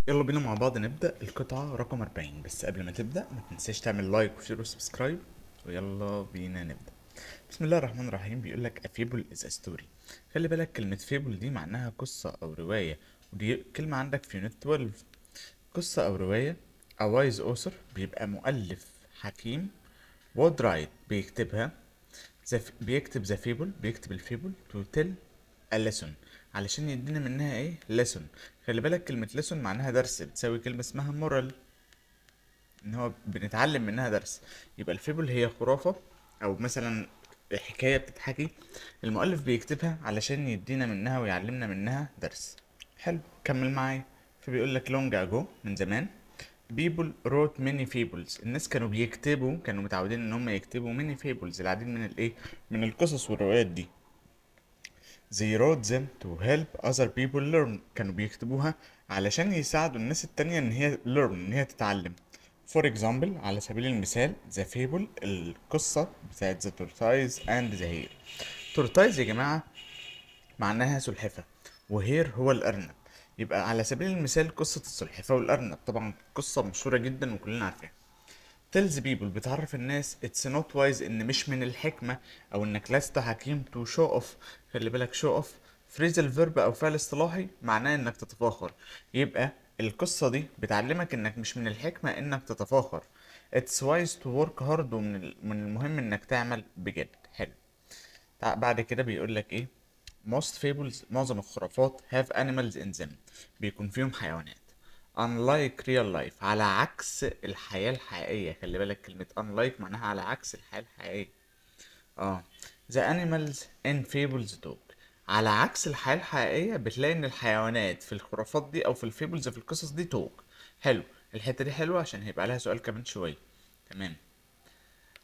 يلا بينا مع بعض نبدأ القطعة رقم 40. بس قبل ما تبدأ ما تنساش تعمل لايك وشير وسبسكرايب. ويلا بينا نبدأ. بسم الله الرحمن الرحيم. بيقول لك a fable is a story. خلي بالك كلمة fable دي معناها قصة أو رواية، ودي كلمة عندك في يونت 12. قصة أو رواية. a wise author بيبقى مؤلف حكيم. would write بيكتبها. بيكتب ذا فيبل، بيكتب الفيبل to tell a lesson، علشان يدينا منها ايه lesson. خلي بالك كلمة lesson معناها درس، بتساوي كلمة اسمها moral، ان هو بنتعلم منها درس. يبقى الفيبل هي خرافة او مثلا حكاية بتتحكي، المؤلف بيكتبها علشان يدينا منها ويعلمنا منها درس. حلو، كمل معايا. فبيقول لك long ago من زمان people wrote many fables. الناس كانوا بيكتبوا، كانوا متعودين ان هم يكتبوا many fables، العديد من الايه، من القصص والروايات دي. they wrote them to help other people learn. كانوا بيكتبوها علشان يساعدوا الناس التانية ان هي learn، ان هي تتعلم. for example على سبيل المثال the fable القصة بتاعت the tortoise and the hare. tortoise يا جماعة معناها سلحفة، وهير هو الأرنب. يبقى على سبيل المثال قصة السلحفة والأرنب، طبعا قصة مشهورة جدا وكلنا عارفينها. tells people بتعرف الناس it's not wise، ان مش من الحكمة او انك لست حكيم to show off. خلي بالك show off phrasal verb او فعل اصطلاحي معناه انك تتفاخر. يبقى القصة دي بتعلمك انك مش من الحكمة انك تتفاخر. it's wise to work hard، من المهم انك تعمل بجد. حلو. بعد كده بيقول لك ايه. most fables معظم الخرافات have animals in them، بيكون فيهم حيوانات. unlike real life على عكس الحياة الحقيقية. خلي بالك كلمة unlike معناها على عكس الحياة الحقيقية. اه the animals in fables talk. على عكس الحياة الحقيقية بتلاقي ان الحيوانات في الخرافات دي او في الفيبلز في القصص دي توك. حلو، الحتة دي حلوة عشان هيبقى لها سؤال كمان شوية. تمام.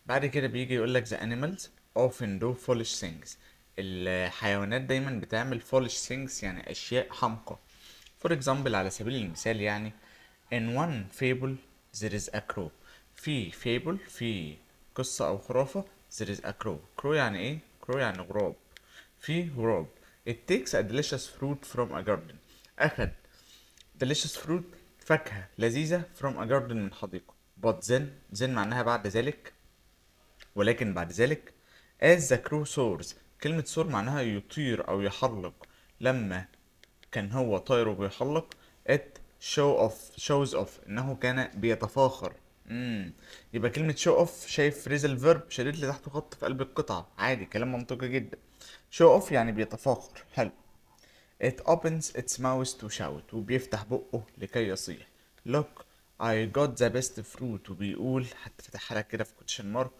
بعد كده بيجي يقول لك the animals often do foolish things. الحيوانات دايما بتعمل foolish things يعني أشياء حمقى. for example على سبيل المثال يعني in one fable there is a crow. في fable، في قصة أو خرافة there is a crow. crow يعني إيه؟ crow يعني غراب. في غراب it takes a delicious fruit from a garden. أخد delicious fruit فاكهة لذيذة from a garden من حديقة. but then معناها بعد ذلك، ولكن بعد ذلك as the crow soars. كلمة soar معناها يطير أو يحلق. لما كان هو طاير وبيحلق it shows off إنه كان بيتفاخر. يبقى كلمة show off شايف phrasal verb شديد لي تحته خط في قلب القطعة، عادي كلام منطقي جدا. show off يعني بيتفاخر. حلو. it opens its mouth to shout وبيفتح بقه لكي يصيح. look I got the best fruit وبيقول، حتى فتحها لك كده في كوتشن مارك،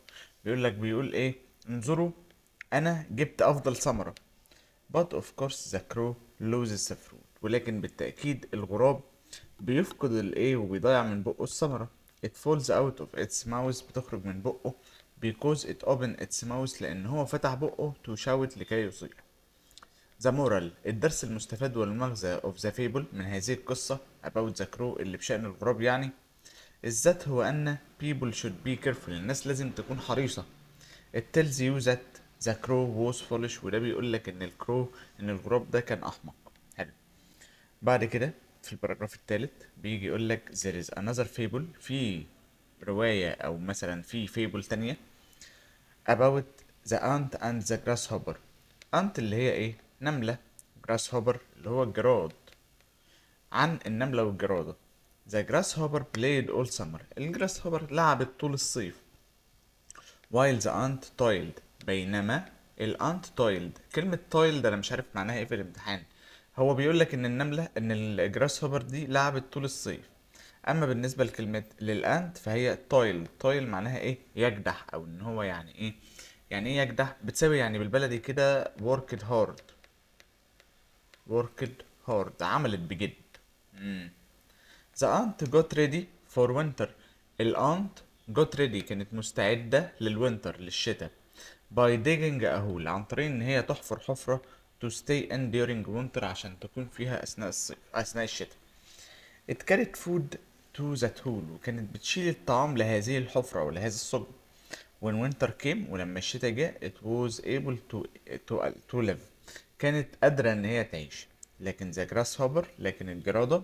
بيقول ايه، انظروا انا جبت افضل ثمرة. but of course the crow loses the fruit. ولكن بالتأكيد الغراب بيفقد الايه وبيضيع من بقه الثمرة. it falls out of its mouth بتخرج من بقه because it opened its mouth لأن هو فتح بقه to shout لكي يصيح. The moral الدرس المستفاد والمغزى of the fable من هذه القصة about the crow اللي بشأن الغراب يعني الذات هو أن people should be careful. الناس لازم تكون حريصة. it tells you that the crow was foolish وده بيقول لك ان الكرو، ان الغراب ده كان احمق. حلو. بعد كده في الباراجراف الثالث بيجي يقول لك there is another fable، في رواية او مثلا في fable تانية about the ant and the grasshopper. ant اللي هي ايه، نملة. grasshopper اللي هو الجراد، عن النملة والجرادة. the grasshopper played all summer. الجراسهوبر لعبت طول الصيف. while the ant toiled بينما الانت toiled. كلمة toiled انا مش عارف معناها ايه في الامتحان. هو بيقول لك ان النملة، ان الجراس هوبر دي لعبت طول الصيف. اما بالنسبة لكلمة للانت فهي toil معناها ايه، يجدح، او ان هو يعني ايه، يعني ايه يجدح، بتساوي يعني بالبلدي كده worked hard عملت بجد. The aunt got ready for winter. الأنت got ready كانت مستعدة للوينتر للشتاء by digging a hole عن طريق إن هي تحفر حفرة to stay in during winter عشان تكون فيها أثناء الصيف، أثناء الشتاء. It carried food to that hole وكانت بتشيل الطعام لهذه الحفرة ولهذا الثقب. when winter came ولما الشتاء جاء it was able to live كانت قادرة إن هي تعيش. لكن the grasshopper لكن الجرادة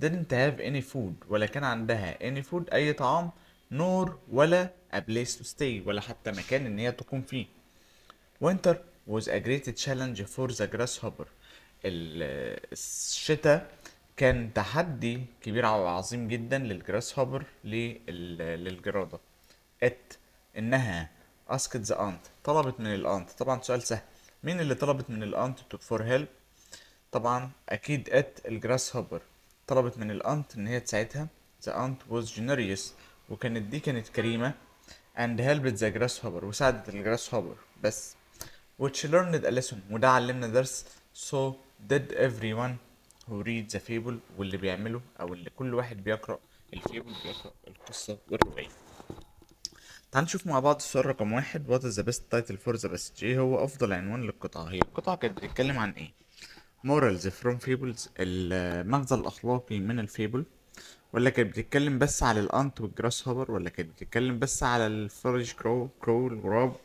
didn't have any food ولا كان عندها any food أي طعام nor ولا a place to stay ولا حتى مكان إن هي تقوم فيه. winter was a great challenge for the grasshopper. الشتاء كان تحدي كبير وعظيم جدا للجراس هوبر للجرادة. it إنها asked the aunt طلبت من الأنت. طبعا سؤال سهل، مين اللي طلبت من الأنت for help؟ طبعا أكيد it الجراس هوبر طلبت من الأنت إن هي تساعدها. the aunt was generous كانت كريمة and helped the grasshopper وساعدت الجراس هوبر بس. which learned a lesson وده علمنا درس. so did everyone who read the fable واللي بيعمله أو اللي كل واحد بيقرأ الفيبل بيقرأ القصة والرواية. تعال نشوف مع بعض السؤال رقم واحد. what is the best title for the passage؟ ايه هو أفضل عنوان للقطعة؟ هي القطعة كانت بتتكلم عن ايه؟ morals from fables المغزى الأخلاقي من الفيبل، ولا كانت بتتكلم بس على الأنت والجراس هوبر، ولا كانت بتتكلم بس على الفرج كرو الغراب،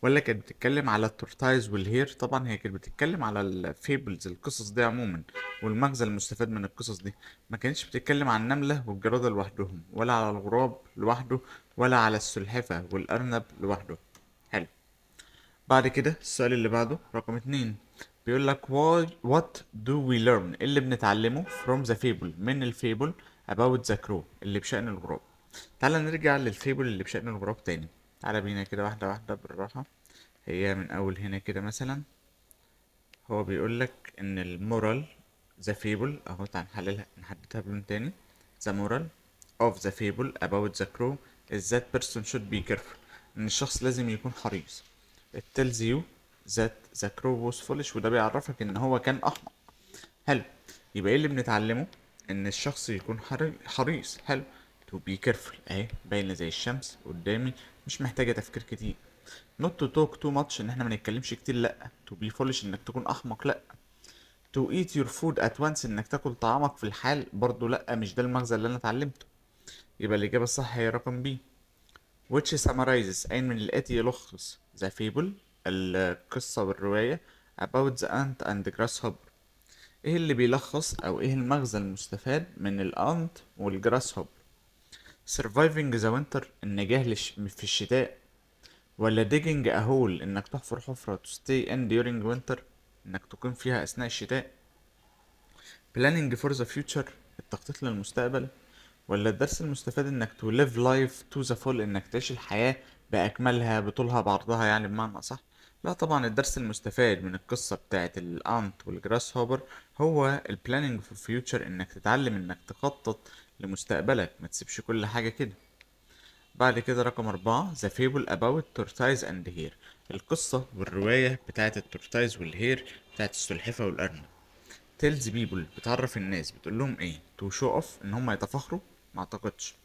ولا كانت بتتكلم على التورتايز والهير؟ طبعا هي كانت بتتكلم على الفيبلز القصص دي عموما والمغزى المستفاد من القصص دي. ما كانتش بتتكلم عن النملة والجرادة لوحدهم، ولا على الغراب لوحده، ولا على السلحفة والأرنب لوحده. حلو. بعد كده السؤال اللي بعده رقم اتنين بيقول لك what do we learn إيه اللي بنتعلمه from the fable من الفيبل about the crow اللي بشأن الغراب. تعال نرجع للفيبل اللي بشأن الغراب تاني. تعال بينا كده واحدة واحدة بالراحة. هي من أول هنا كده مثلا هو بيقول لك إن المورال the fable أهو. تعال نحددها بلون تاني. the moral of the fable about the crow is that person should be careful إن الشخص لازم يكون حريص. it tells you that the crow was foolish وده بيعرفك ان هو كان احمق. حلو. يبقى ايه اللي بنتعلمه؟ ان الشخص يكون حريص. حلو. to be careful اهي باينه زي الشمس قدامي، مش محتاجه تفكير كتير. not to talk too much ان احنا ما نتكلمش كتير، لا. to be foolish انك تكون احمق، لا. to eat your food at once انك تاكل طعامك في الحال، برضو لا، مش ده المغزى اللي انا اتعلمته. يبقى الاجابه الصح هي رقم بي. which summarizes أي من الآتي يلخص the fable القصة والرواية about the ant and the grasshopper. ايه اللي بيلخص او ايه المغزى المستفاد من الانت والجراس هوب؟ surviving the winter النجاة في الشتاء، ولا digging a hole انك تحفر حفرة to stay in during winter انك تقيم فيها اثناء الشتاء، planning for the future التخطيط للمستقبل، ولا الدرس المستفاد انك to live life to the full انك تعيش الحياة بأكملها بطولها بعرضها يعني بمعنى صح؟ لا طبعا الدرس المستفاد من القصة بتاعت الانت والجراس هوبر هو البلاننج for future انك تتعلم انك تخطط لمستقبلك، ما تسيبش كل حاجة كده. بعد كده رقم أربعة the fable about tortoise and hare القصة والرواية بتاعت التورتايز والهير بتاعت السلحفة والأرنب. تيلز بيبل بتعرف الناس، بتقول لهم ايه؟ تو شو اوف ان هم يتفاخروا، ما اعتقدش.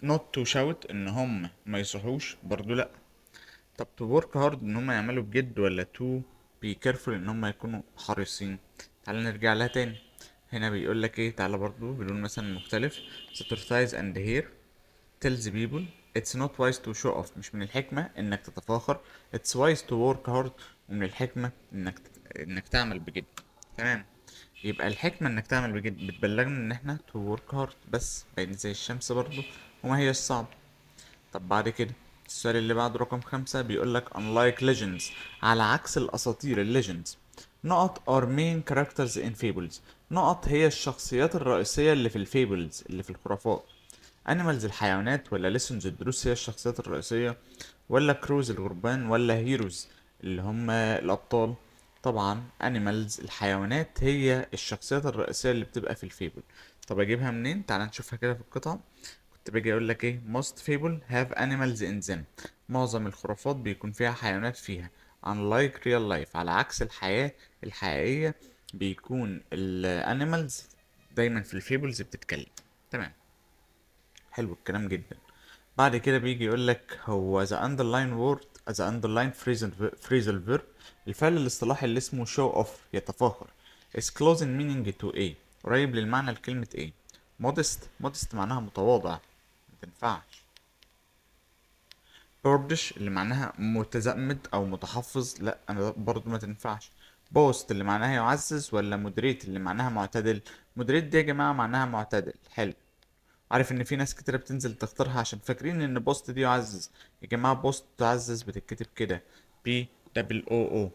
نوت تو شاوت ان هم ما يصحوش، برضو لا. طب تو ورك هارد ان هم يعملوا بجد، ولا تو بي كيرفول ان هم يكونوا حريصين؟ تعال نرجع لها تاني. هنا بيقول لك ايه؟ تعالى برضو بلون مثلا مختلف. the tortoise and here tells people it's not wise to show off مش من الحكمة انك تتفاخر. it's wise to work hard ومن الحكمة انك تعمل بجد. تمام. يبقى الحكمة انك تعمل بجد بتبلغنا ان احنا to work hard بس باين زي الشمس برضو وما هي الصعب. طب بعد كده السؤال اللي بعده رقم خمسة بيقولك unlike legends على عكس الأساطير legends نقط are main characters in fables نقط هي الشخصيات الرئيسية اللي في الفيبلز اللي في الخرافات. animals الحيوانات، ولا lessons الدروس هي الشخصيات الرئيسية، ولا كروز الغربان، ولا هيروز اللي هم الأبطال؟ طبعا animals الحيوانات هي الشخصيات الرئيسية اللي بتبقى في الفيبل. طب اجيبها منين؟ تعال نشوفها كده في القطعة. كنت باجي اقول لك ايه؟ most fable have animals in them معظم الخرافات بيكون فيها حيوانات فيها. unlike real life على عكس الحياة الحقيقية بيكون الانيمالز دايما في الفيبلز بتتكلم. تمام. حلو الكلام جدا. بعد كده بيجي يقول لك هو the underline word the underline phrasal verb الفعل الاصطلاحي اللي اسمه show off يتفاخر is close in meaning to ايه؟ قريب للمعنى لكلمة ايه؟ modest معناها متواضع، ما تنفعش. boordish اللي معناها متزمت او متحفظ، لا انا برضو ما تنفعش. boast اللي معناها يعزز، ولا moderate اللي معناها معتدل؟ مودريت دي يا جماعة معناها معتدل. حلو. عارف ان في ناس كتيرة بتنزل تختارها عشان فاكرين ان بوست دي يعزز. يا جماعة بوست تعزز بتتكتب كده بي دبل او او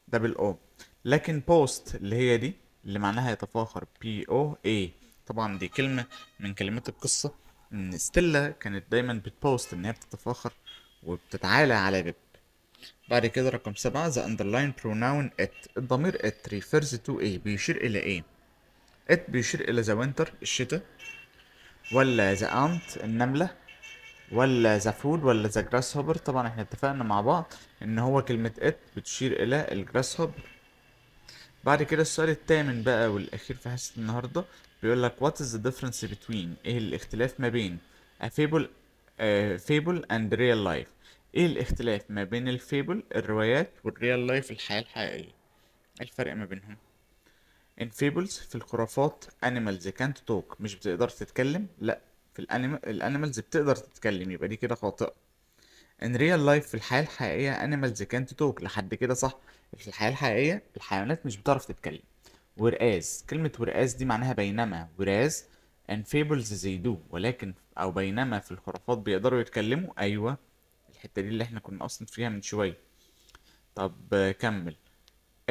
دبل او. لكن بوست اللي هي دي اللي معناها يتفاخر بي او اي. طبعا دي كلمة من كلمات القصة، ان ستيلا كانت دايما بتبوست ان هي بتتفاخر وبتتعالى على بيب. بعد كده رقم 7 the underlined pronoun it. الضمير it refers to ايه، بيشير الى ايه؟ it بيشير الى the winter الشتاء، ولا the ant النملة، ولا the food، ولا the grasshopper؟ طبعا احنا اتفقنا مع بعض ان هو كلمة it بتشير الى الجراس هوبر. بعد كده السؤال الثامن بقى والاخير في حصة النهاردة بيقول لك what is the difference between، ايه الاختلاف ما بين a fable fable and real life. ايه الاختلاف ما بين الفيبل الروايات والريال لايف الحياة الحقيقية؟ إيه الفرق ما بينهم؟ in fables في الخرافات animals can't talk مش بتقدر تتكلم، لا في الانيمالز بتقدر تتكلم، يبقى دي كده خاطئة. in real life في الحياة الحقيقية animals can't talk، لحد كده صح. في الحياة الحقيقية الحيوانات مش بتعرف تتكلم. whereas كلمة whereas دي معناها بينما، whereas in fables they do، ولكن او بينما في الخرافات بيقدروا يتكلموا. ايوه الحتة دي اللي احنا كنا اصلا فيها من شوية. طب كمل.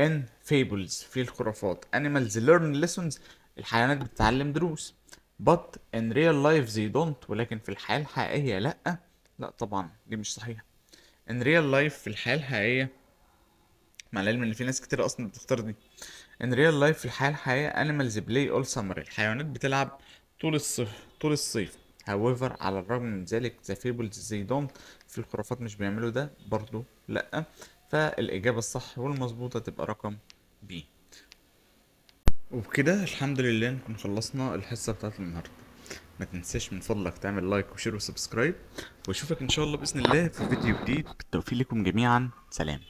in fables في الخرافات animals learn lessons الحيوانات بتتعلم دروس. but in real life they don't، ولكن في الحياة الحقيقية لأ. لا طبعا دي مش صحيحة. in real life في الحياة الحقيقية، مع العلم ان في ناس كتير اصلا بتختار دي. in real life في الحياة الحقيقية animals play all summer الحيوانات بتلعب طول الصيف طول الصيف. however على الرغم من ذلك the fables they don't في الخرافات مش بيعملوا ده برضو لأ. فالإجابة الصح والمظبوطة تبقى رقم B. وبكده الحمد لله نكون خلصنا الحصة بتاعت النهاردة. ما تنساش من فضلك تعمل لايك وشير وسبسكرايب، واشوفك ان شاء الله بإذن الله في فيديو جديد. بالتوفيق لكم جميعا، سلام.